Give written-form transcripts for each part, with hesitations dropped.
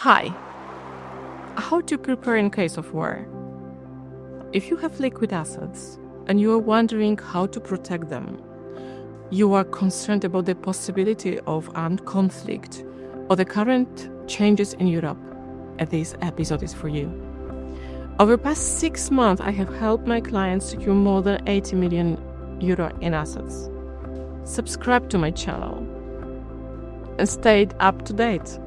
Hi. How to prepare in case of war? If you have liquid assets and you are wondering how to protect them, you are concerned about the possibility of armed conflict or the current changes in Europe, and this episode is for you. Over the past 6 months, I have helped my clients secure more than 80 million euro in assets. Subscribe to my channel and stay up to date.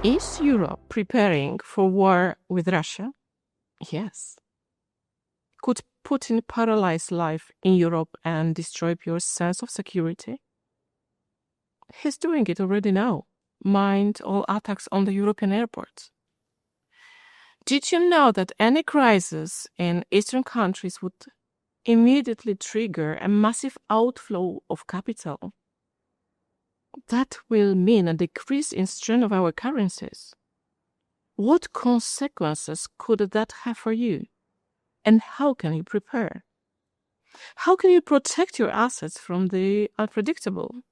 Is Europe preparing for war with Russia? Yes. Could Putin paralyze life in Europe and destroy your sense of security? He's doing it already now. Mind all attacks on the European airports. Did you know that any crisis in Eastern countries would immediately trigger a massive outflow of capital? That will mean a decrease in strength of our currencies. What consequences could that have for you? And how can you prepare? How can you protect your assets from the unpredictable?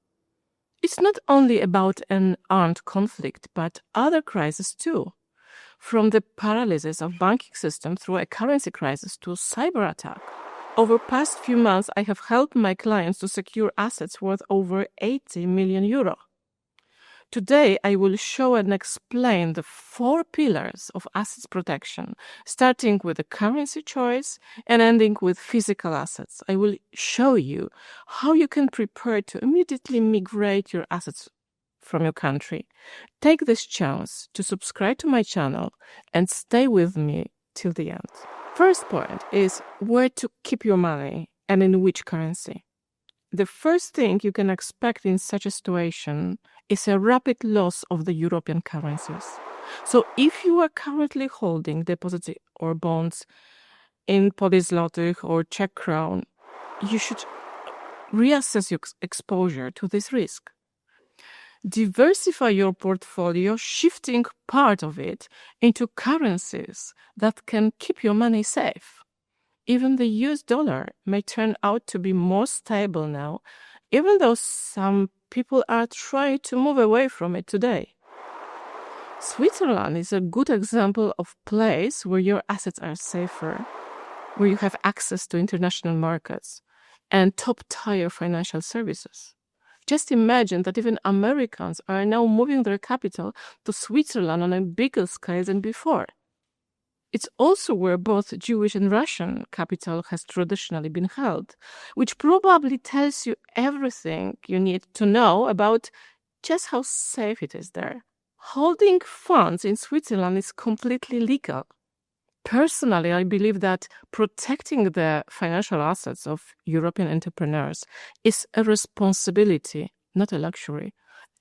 It's not only about an armed conflict, but other crises too. From the paralysis of banking system through a currency crisis to cyberattack. Over the past few months, I have helped my clients to secure assets worth over 80 million euro. Today, I will show and explain the 4 pillars of assets protection, starting with the currency choice and ending with physical assets. I will show you how you can prepare to immediately migrate your assets from your country. Take this chance to subscribe to my channel and stay with me till the end. First point is where to keep your money and in which currency. The first thing you can expect in such a situation is a rapid loss of the European currencies. So if you are currently holding deposits or bonds in Polish zloty or Czech crown, you should reassess your exposure to this risk. Diversify your portfolio, shifting part of it into currencies that can keep your money safe. Even the US dollar may turn out to be more stable now, even though some people are trying to move away from it today. Switzerland is a good example of a place where your assets are safer, where you have access to international markets and top-tier financial services. Just imagine that even Americans are now moving their capital to Switzerland on a bigger scale than before. It's also where both Jewish and Russian capital has traditionally been held, which probably tells you everything you need to know about just how safe it is there. Holding funds in Switzerland is completely legal. Personally, I believe that protecting the financial assets of European entrepreneurs is a responsibility, not a luxury.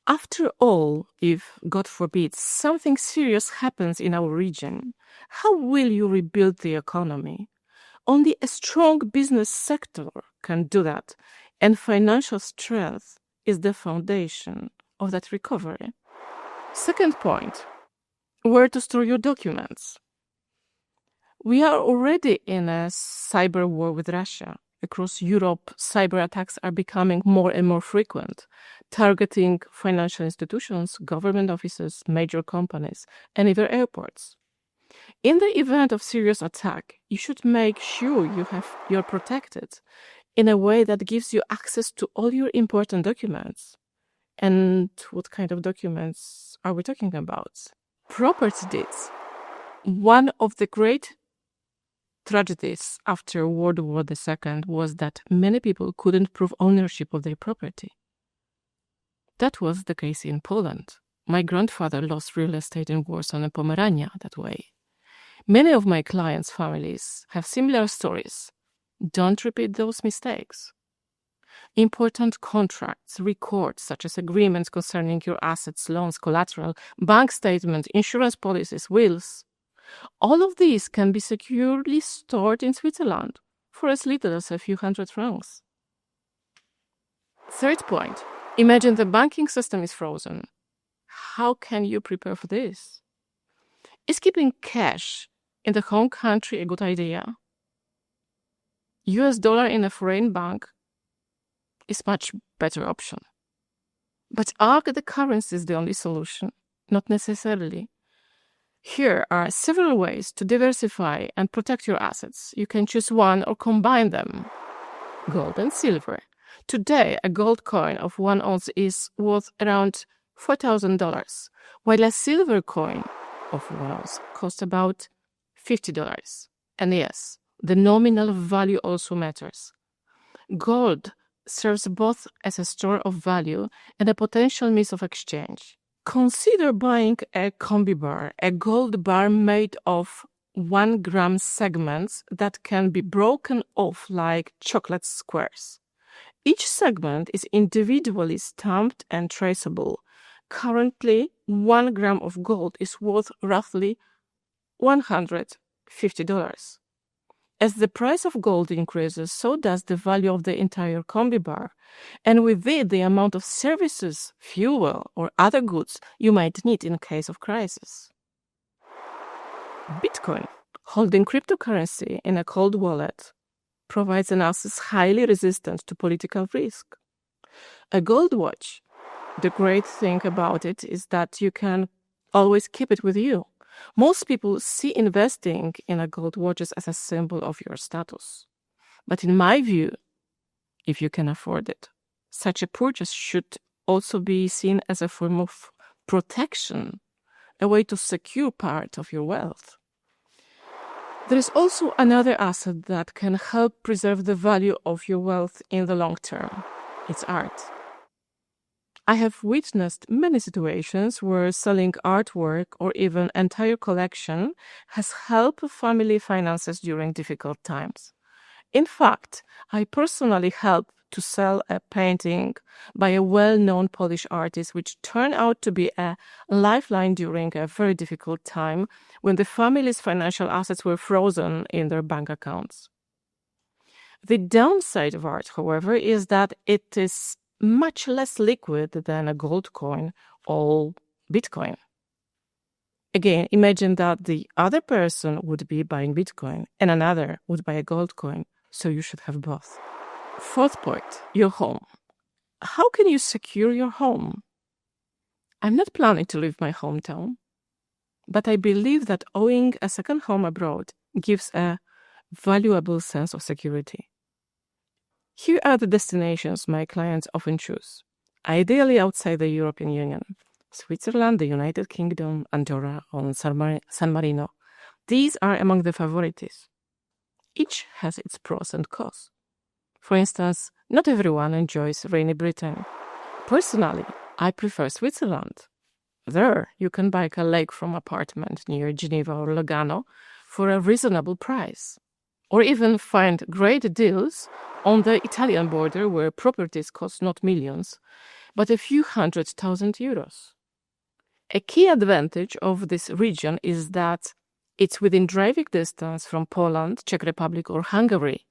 After all, if, God forbid, something serious happens in our region, how will you rebuild the economy? Only a strong business sector can do that, and financial strength is the foundation of that recovery. Second point, where to store your documents. We are already in a cyber war with Russia. Across Europe, cyber attacks are becoming more and more frequent, targeting financial institutions, government offices, major companies, and even airports. In the event of serious attack, you should make sure you're protected in a way that gives you access to all your important documents. And what kind of documents are we talking about? Property deeds. One of the great tragedies after World War II was that many people couldn't prove ownership of their property. That was the case in Poland. My grandfather lost real estate in Warsaw and Pomerania that way. Many of my clients' families have similar stories. Don't repeat those mistakes. Important contracts, records such as agreements concerning your assets, loans, collateral, bank statements, insurance policies, wills, all of these can be securely stored in Switzerland for as little as a few hundred francs. Third point, imagine the banking system is frozen. How can you prepare for this? Is keeping cash in the home country a good idea? US dollar in a foreign bank is much better option. But are the currencies the only solution? Not necessarily. Here are several ways to diversify and protect your assets. You can choose one or combine them. Gold and silver. Today, a gold coin of 1 ounce is worth around $4,000, while a silver coin of 1 ounce costs about $50. And yes, the nominal value also matters. Gold serves both as a store of value and a potential means of exchange. Consider buying a combi bar, a gold bar made of 1 gram segments that can be broken off like chocolate squares. Each segment is individually stamped and traceable. Currently, 1 gram of gold is worth roughly $150. As the price of gold increases, so does the value of the entire combi bar, and with it the amount of services, fuel, or other goods you might need in case of crisis. Bitcoin, holding cryptocurrency in a cold wallet, provides an asset highly resistant to political risk. A gold watch, the great thing about it is that you can always keep it with you. Most people see investing in a gold watch as a symbol of your status. But in my view, if you can afford it, such a purchase should also be seen as a form of protection, a way to secure part of your wealth. There is also another asset that can help preserve the value of your wealth in the long term. It's art. I have witnessed many situations where selling artwork or even entire collection has helped family finances during difficult times. In fact, I personally helped to sell a painting by a well-known Polish artist, which turned out to be a lifeline during a very difficult time when the family's financial assets were frozen in their bank accounts. The downside of art, however, is that it is much less liquid than a gold coin or Bitcoin. Again, imagine that the other person would be buying Bitcoin and another would buy a gold coin, so you should have both. Fourth point, your home. How can you secure your home? I'm not planning to leave my hometown, but I believe that owning a second home abroad gives a valuable sense of security. Here are the destinations my clients often choose, ideally outside the European Union: Switzerland, the United Kingdom, Andorra, or San Marino. These are among the favorites. Each has its pros and cons. For instance, not everyone enjoys rainy Britain. Personally, I prefer Switzerland. There, you can buy a lakefront apartment near Geneva or Lugano for a reasonable price, or even find great deals on the Italian border where properties cost not millions, but a few €100,000. A key advantage of this region is that it's within driving distance from Poland, Czech Republic, or Hungary.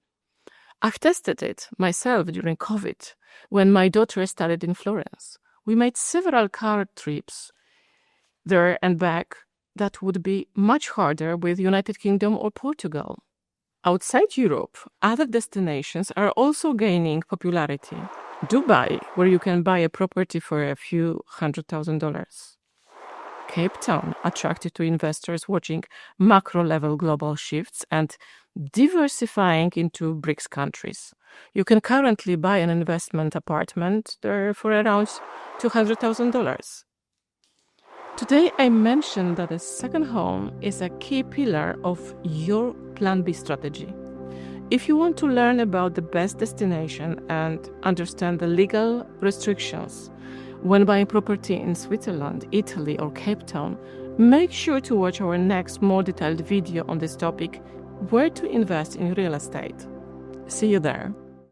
I've tested it myself during COVID when my daughter studied in Florence. We made several car trips there and back that would be much harder with United Kingdom or Portugal. Outside Europe, other destinations are also gaining popularity. Dubai, where you can buy a property for a few $100,000. Cape Town, attractive to investors watching macro-level global shifts and diversifying into BRICS countries. You can currently buy an investment apartment there for around $200,000. Today, I mentioned that a second home is a key pillar of your Plan B strategy. If you want to learn about the best destination and understand the legal restrictions when buying property in Switzerland, Italy, or Cape Town, make sure to watch our next more detailed video on this topic, where to invest in real estate. See you there.